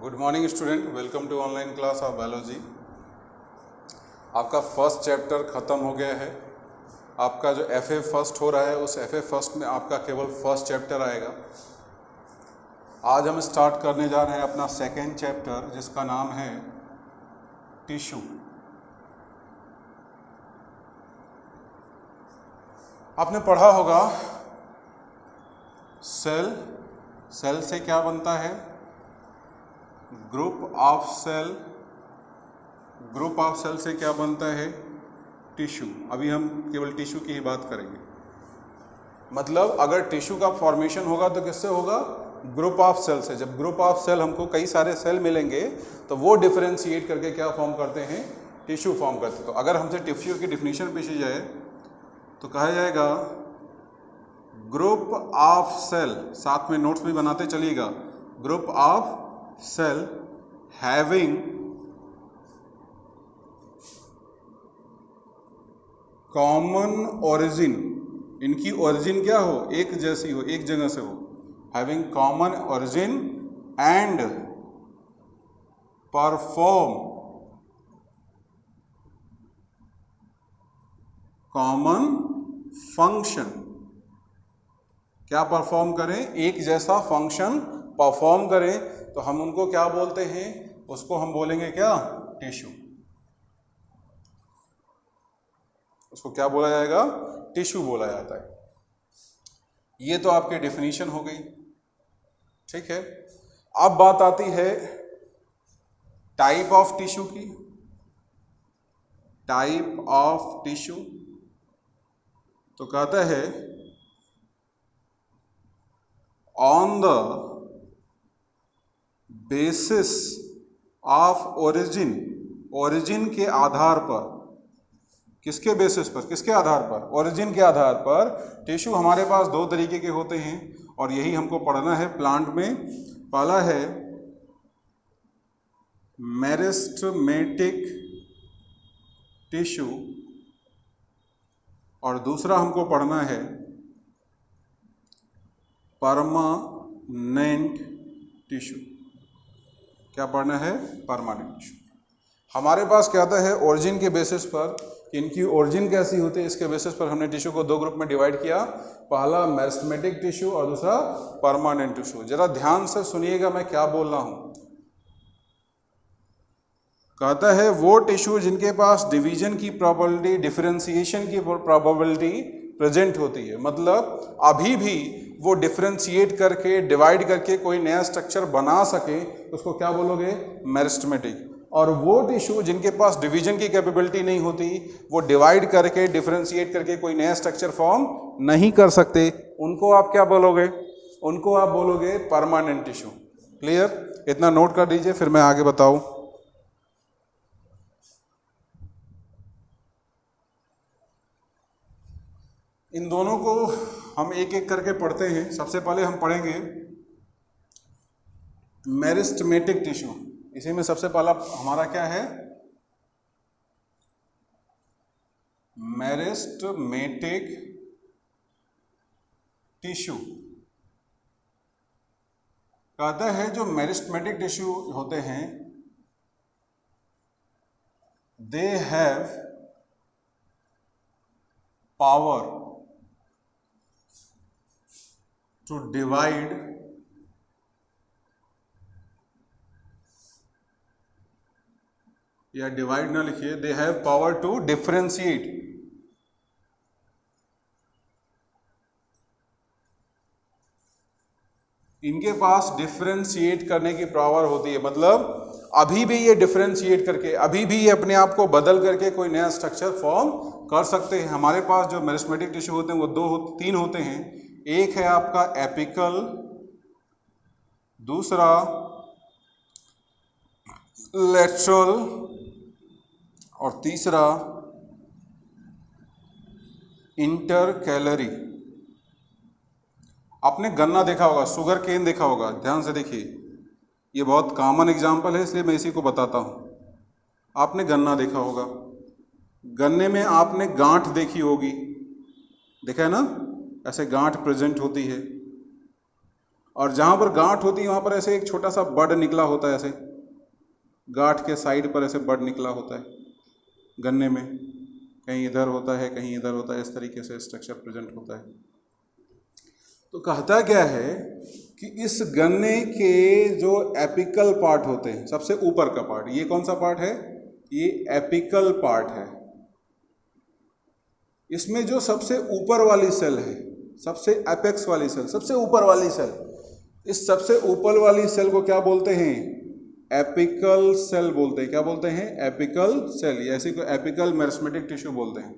Good morning student, welcome to online class of biology. आपका first chapter ख़त्म हो गया है। आपका जो FA फर्स्ट हो रहा है उस FA फर्स्ट में आपका केवल फर्स्ट चैप्टर आएगा। आज हम स्टार्ट करने जा रहे हैं अपना सेकेंड चैप्टर जिसका नाम है टिश्यू। आपने पढ़ा होगा सेल से क्या बनता है, ग्रुप ऑफ सेल से क्या बनता है, टिश्यू। अभी हम केवल टिश्यू की ही बात करेंगे। मतलब अगर टिश्यू का फॉर्मेशन होगा तो किससे होगा, ग्रुप ऑफ सेल से। जब ग्रुप ऑफ सेल हमको कई सारे सेल मिलेंगे तो वो डिफरेंशिएट करके क्या फॉर्म करते हैं, टिश्यू फॉर्म करते हैं। तो अगर हमसे टिश्यू की डिफिनीशन पूछी जाए तो कहा जाएगा ग्रुप ऑफ सेल, साथ में नोट्स भी बनाते चलिएगा, group of cell having common origin, इनकी ओरिजिन क्या हो, एक जैसी हो, एक जगह से हो, having common origin and perform common function. क्या परफॉर्म करें, एक जैसा फंक्शन परफॉर्म करें तो हम उनको क्या बोलते हैं, उसको हम बोलेंगे क्या, टिश्यू। उसको क्या बोला जाएगा, टिश्यू बोला जाता है। ये तो आपकी डेफिनेशन हो गई, ठीक है। अब बात आती है टाइप ऑफ टिश्यू की। टाइप ऑफ टिश्यू तो कहता है on the basis of origin, origin के आधार पर, किसके बेसिस पर, किसके आधार पर, ओरिजिन के आधार पर। टिश्यू हमारे पास दो तरीके के होते हैं और यही हमको पढ़ना है प्लांट में। पहला है मेरिस्टेमेटिक टिश्यू और दूसरा हमको पढ़ना है परमानेंट टिश्यू। क्या पढ़ना है, परमानेंट टिश्यू। हमारे पास क्या आता है, ओरिजिन के बेसिस पर, इनकी ओरिजिन कैसी होती है इसके बेसिस पर हमने टिश्यू को दो ग्रुप में डिवाइड किया। पहला मेरिस्टेमेटिक टिश्यू और दूसरा परमानेंट टिश्यू। जरा ध्यान से सुनिएगा मैं क्या बोल रहा हूं। कहता है वो टिश्यू जिनके पास डिवीजन की प्रोबेबिलिटी, डिफरेंशिएशन की प्रोबेबिलिटी प्रेजेंट होती है। मतलब अभी भी वो डिफरेंशिएट करके, डिवाइड करके कोई नया स्ट्रक्चर बना सके, उसको क्या बोलोगे, मेरिस्टेमेटिक। और वो टिश्यू जिनके पास डिवीजन की कैपेबिलिटी नहीं होती, वो डिवाइड करके, डिफरेंशिएट करके कोई नया स्ट्रक्चर फॉर्म नहीं कर सकते, उनको आप क्या बोलोगे, उनको आप बोलोगे परमानेंट टिश्यू। क्लियर, इतना नोट कर दीजिए फिर मैं आगे बताऊं। इन दोनों को हम एक एक करके पढ़ते हैं। सबसे पहले हम पढ़ेंगे मेरिस्टेमेटिक टिश्यू। इसी में सबसे पहला हमारा क्या है, मेरिस्टेमेटिक टिश्यू। कहता है जो मेरिस्टेमेटिक टिश्यू होते हैं, they have power to divide या डिवाइड ना लिखिए, they have power to differentiate. इनके पास डिफरेंशिएट करने की पावर होती है। मतलब अभी भी ये डिफरेंशिएट करके, अभी भी ये अपने आप को बदल करके कोई नया स्ट्रक्चर फॉर्म कर सकते हैं। हमारे पास जो मेरिस्टेमेटिक टिश्यू होते हैं वो तीन होते हैं। एक है आपका एपिकल, दूसरा लेटरल और तीसरा इंटरकैलरी। आपने गन्ना देखा होगा, शुगर केन देखा होगा, ध्यान से देखिए, ये बहुत कॉमन एग्जाम्पल है इसलिए मैं इसी को बताता हूँ। आपने गन्ना देखा होगा, गन्ने में आपने गांठ देखी होगी, देखा है ना, ऐसे गांठ प्रेजेंट होती है। और जहाँ पर गांठ होती है वहाँ पर ऐसे एक छोटा सा बड निकला होता है, ऐसे गांठ के साइड पर ऐसे बड निकला होता है गन्ने में, कहीं इधर होता है कहीं इधर होता है, इस तरीके से स्ट्रक्चर प्रेजेंट होता है। तो कहता क्या है कि इस गन्ने के जो एपिकल पार्ट होते हैं, सबसे ऊपर का पार्ट, ये कौन सा पार्ट है, ये एपिकल पार्ट है। इसमें जो सबसे ऊपर वाली सेल है, सबसे एपेक्स वाली सेल, सबसे ऊपर वाली सेल, इस सबसे ऊपर वाली सेल को क्या बोलते हैं, एपिकल सेल बोलते हैं। क्या बोलते हैं, एपिकल सेल, या इसी को एपिकल मेरिस्टेमिक टिश्यू बोलते हैं।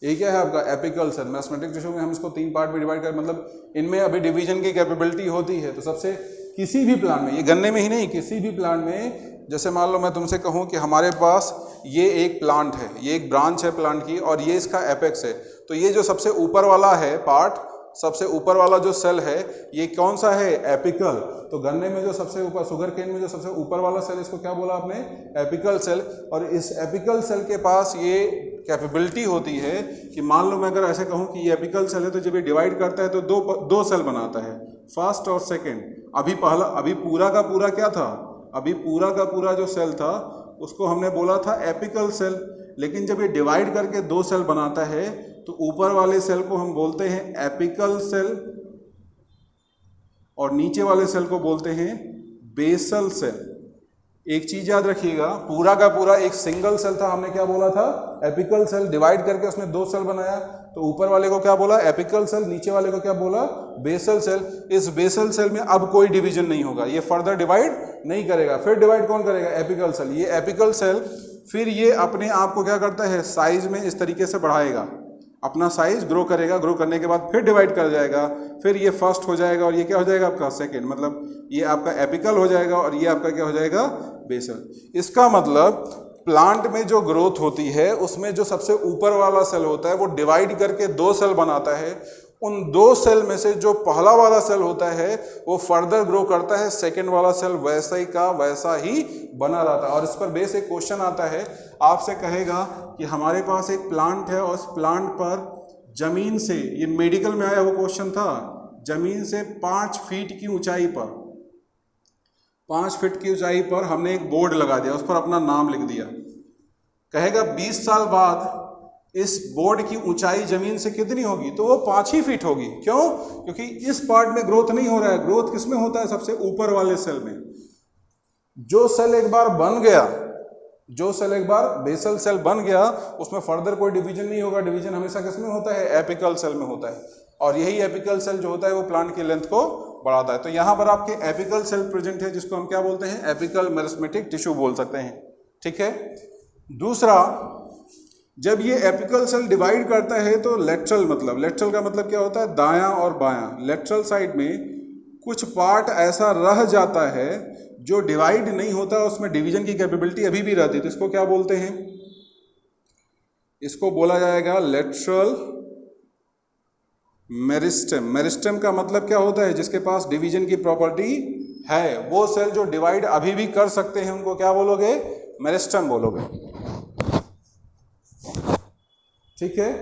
ये क्या है आपका एपिकल सेल। मेरिस्टेमिक टिश्यू में हम इसको 3 पार्ट में डिवाइड कर, मतलब इनमें अभी डिवीजन की कैपेबिलिटी होती है। तो सबसे किसी भी प्लांट में, ये गन्ने में ही नहीं, किसी भी प्लांट में, जैसे मान लो मैं तुमसे कहूँ कि हमारे पास ये एक प्लांट है, ये एक ब्रांच है प्लांट की, और ये इसका एपेक्स है, तो ये जो सबसे ऊपर वाला है पार्ट, सबसे ऊपर वाला जो सेल है, ये कौन सा है, एपिकल। तो गन्ने में जो सबसे ऊपर, शुगर केन में जो सबसे ऊपर वाला सेल, इसको क्या बोला आपने, एपिकल सेल। और इस एपिकल सेल के पास ये कैपेबिलिटी होती है कि मान लो मैं अगर ऐसे कहूँ कि ये एपिकल सेल है, तो जब ये डिवाइड करता है तो दो सेल बनाता है, फर्स्ट और सेकेंड। अभी पूरा का पूरा क्या था, अभी पूरा का पूरा जो सेल था उसको हमने बोला था एपिकल सेल। लेकिन जब ये डिवाइड करके 2 सेल बनाता है तो ऊपर वाले सेल को हम बोलते हैं एपिकल सेल, और नीचे वाले सेल को बोलते हैं बेसल सेल। एक चीज याद रखिएगा, पूरा का पूरा एक सिंगल सेल था, हमने क्या बोला था, एपिकल सेल। डिवाइड करके उसने 2 सेल बनाया, तो ऊपर वाले को क्या बोला, एपिकल सेल, नीचे वाले को क्या बोला, बेसल सेल। इस बेसल सेल में अब कोई डिवीजन नहीं होगा, ये फर्दर डिवाइड नहीं करेगा। फिर डिवाइड कौन करेगा, एपिकल सेल। ये एपिकल सेल फिर ये अपने आप को क्या करता है, साइज में इस तरीके से बढ़ाएगा, अपना साइज ग्रो करेगा, ग्रो करने के बाद फिर डिवाइड कर जाएगा, फिर ये फर्स्ट हो जाएगा और ये क्या हो जाएगा आपका सेकंड, मतलब ये आपका एपिकल हो जाएगा और ये आपका क्या हो जाएगा, बेसल। इसका मतलब प्लांट में जो ग्रोथ होती है उसमें जो सबसे ऊपर वाला सेल होता है वो डिवाइड करके 2 सेल बनाता है। उन 2 सेल में से जो पहला वाला सेल होता है वो फर्दर ग्रो करता है, सेकंड वाला सेल वैसा ही का वैसा ही बना रहता है। और इस पर बेस एक क्वेश्चन आता है, आपसे कहेगा कि हमारे पास एक प्लांट है और उस प्लांट पर जमीन से, ये मेडिकल में आया वो क्वेश्चन था, जमीन से 5 फीट की ऊंचाई पर, 5 फीट की ऊंचाई पर हमने एक बोर्ड लगा दिया, उस पर अपना नाम लिख दिया। कहेगा 20 साल बाद इस बोर्ड की ऊंचाई जमीन से कितनी होगी, तो वो 5 ही फीट होगी। क्यों, क्योंकि इस पार्ट में ग्रोथ नहीं हो रहा है, ग्रोथ किसमें होता है, सबसे ऊपर वाले सेल में। जो सेल एक बार बन गया, जो सेल एक बार बेसल सेल बन गया, उसमें फर्दर कोई डिवीजन नहीं होगा। डिवीजन हमेशा किसमें होता है, एपिकल सेल में होता है, और यही एपिकल सेल जो होता है वो प्लांट की लेंथ को बढ़ाता है। तो यहाँ पर आपके एपिकल सेल प्रेजेंट है, जिसको हम क्या बोलते हैं, एपिकल मेरिस्टेमिक टिश्यू बोल सकते हैं। ठीक है। दूसरा, जब ये एपिकल सेल डिवाइड करता है तो लेटरल, मतलब लेटरल का मतलब क्या होता है, दायां और बायां। लेटरल साइड में कुछ पार्ट ऐसा रह जाता है जो डिवाइड नहीं होता, उसमें डिवीजन की कैपेबिलिटी अभी भी रहती है। तो इसको क्या बोलते हैं, इसको बोला जाएगा लेटरल मेरिस्टेम। मेरिस्टेम का मतलब क्या होता है, जिसके पास डिवीजन की प्रॉपर्टी है। वो सेल जो डिवाइड अभी भी कर सकते हैं उनको क्या बोलोगे, मेरिस्टेम बोलोगे। ठीक है।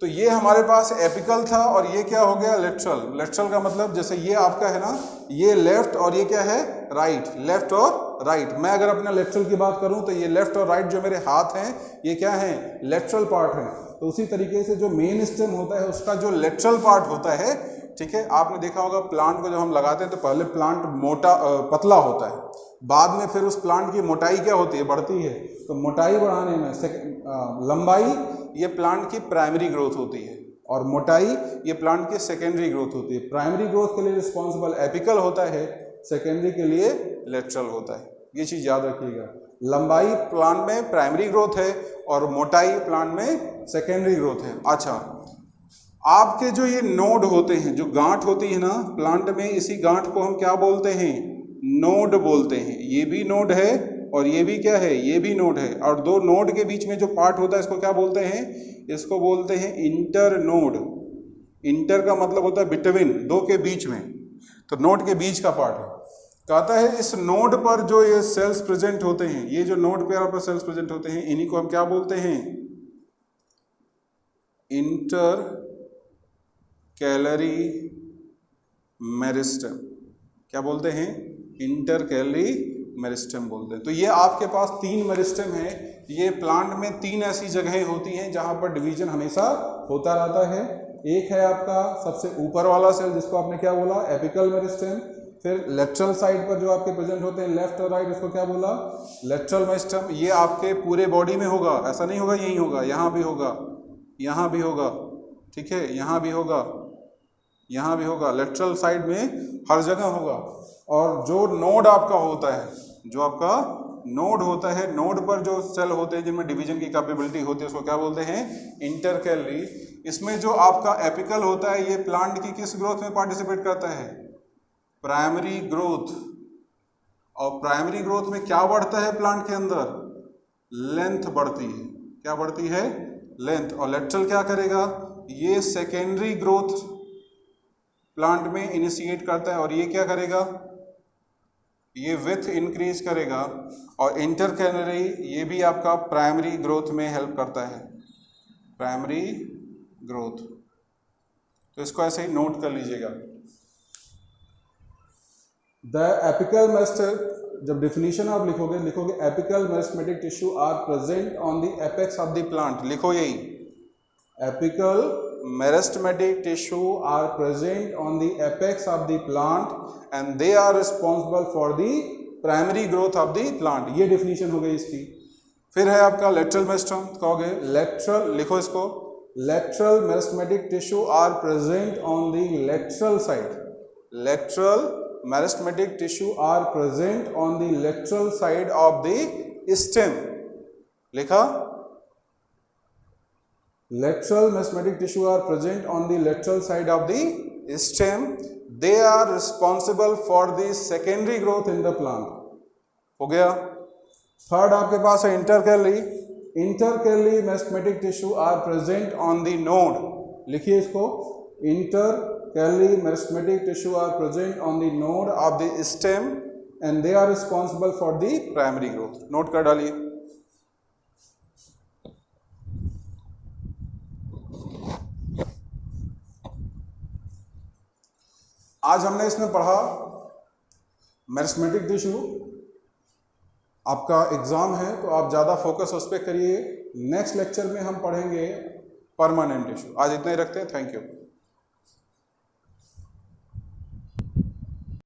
तो ये हमारे पास एपिकल था और ये क्या हो गया, लेटरल। लेटरल का मतलब जैसे ये आपका है ना, ये लेफ्ट और ये क्या है, राइट, लेफ्ट और राइट। मैं अगर अपना लेटरल की बात करूं तो ये लेफ्ट और राइट जो मेरे हाथ हैं ये क्या है, लेटरल पार्ट है। तो उसी तरीके से जो मेन स्टेम होता है उसका जो लेटरल पार्ट होता है, ठीक है, आपने देखा होगा प्लांट को जब हम लगाते हैं तो पहले प्लांट मोटा पतला होता है, बाद में फिर उस प्लांट की मोटाई क्या होती है, बढ़ती है। तो मोटाई बढ़ाने में लंबाई ये प्लांट की प्राइमरी ग्रोथ होती है और मोटाई ये प्लांट की सेकेंडरी ग्रोथ होती है। प्राइमरी ग्रोथ के लिए रिस्पॉन्सिबल एपिकल होता है, सेकेंडरी के लिए लेटरल होता है। ये चीज याद रखिएगा, लंबाई प्लांट में प्राइमरी ग्रोथ है और मोटाई प्लांट में सेकेंडरी ग्रोथ है। अच्छा, आपके जो ये नोड होते हैं, जो गांठ होती है ना प्लांट में, इसी गांठ को हम क्या बोलते हैं, नोड बोलते हैं। ये भी नोड है और ये भी क्या है, ये भी नोड है। और 2 नोड के बीच में जो पार्ट होता है इसको क्या बोलते हैं, इसको बोलते हैं इंटर नोड। इंटर का मतलब होता है बिटवीन, 2 के बीच में, तो नोड के बीच का पार्ट है। कहता है इस नोड पर जो ये सेल्स प्रेजेंट होते हैं, ये जो नोड पर सेल्स प्रेजेंट होते हैं, इन्हीं को हम क्या बोलते हैं, इंटर कैलरी मेरिस्टेम। क्या बोलते हैं? इंटरकैलरी मेरिस्टेम बोलते हैं। तो ये आपके पास 3 मेरिस्टेम है। ये प्लांट में 3 ऐसी जगहें होती हैं जहां पर डिवीजन हमेशा होता रहता है। एक है आपका सबसे ऊपर वाला सेल जिसको आपने क्या बोला? Apical meristem. फिर लेटरल साइड पर जो आपके प्रेजेंट होते हैं लेफ्ट और राइट, उसको क्या बोला? Lateral meristem. ये आपके पूरे बॉडी में होगा, ऐसा नहीं होगा यहीं होगा, यहाँ भी होगा, यहाँ भी होगा, ठीक है, यहाँ भी होगा, यहाँ भी होगा, लेटरल साइड में हर जगह होगा। और जो नोड आपका होता है, जो आपका नोड होता है, नोड पर जो सेल होते हैं जिनमें डिवीजन की कैपेबिलिटी होती है उसको क्या बोलते हैं? इंटरकैलरी। इसमें जो आपका एपिकल होता है ये प्लांट की किस ग्रोथ में पार्टिसिपेट करता है? Primary growth. और प्राइमरी ग्रोथ में क्या बढ़ता है प्लांट के अंदर? लेंथ बढ़ती है। क्या बढ़ती है? लेंथ। और लेटरल क्या करेगा? ये सेकेंडरी ग्रोथ प्लांट में इनिशिएट करता है और ये क्या करेगा? ये विथ इंक्रीज करेगा। और इंटरकैलरी ये भी आपका प्राइमरी ग्रोथ में हेल्प करता है, प्राइमरी ग्रोथ। तो इसको ऐसे ही नोट कर लीजिएगा। द एपिकल मेरिस्टेम, जब डिफिनीशन आप लिखोगे apical meristematic tissue are present on the apex of the plant. लिखो यही, apical meristematic tissue are present on the apex of the plant and they are responsible for the primary growth of the plant. ये definition हो गई इसकी। फिर है आपका lateral meristem. कहोगे लेटरल, लिखो इसको, lateral meristematic tissue are present on the lateral side. Lateral meristematic tissue are present on the lateral side of the stem. लिखा, lateral meristematic tissue are present on the lateral side of the stem. They are responsible for the secondary growth in the plant. हो गया। Third आपके पास है intercalary. Intercalary meristematic tissue are present on the node. लिखिए इसको, intercalary meristematic tissue are present on the node of the stem and they are responsible for the primary growth. Note कर डालिए। आज हमने इसमें पढ़ा मेरिस्टेमेटिक टिश्यू। आपका exam है तो आप ज़्यादा फोकस उस पर करिए। नेक्स्ट लेक्चर में हम पढ़ेंगे परमानेंट टिश्यू। आज इतना ही रखते हैं। Thank you.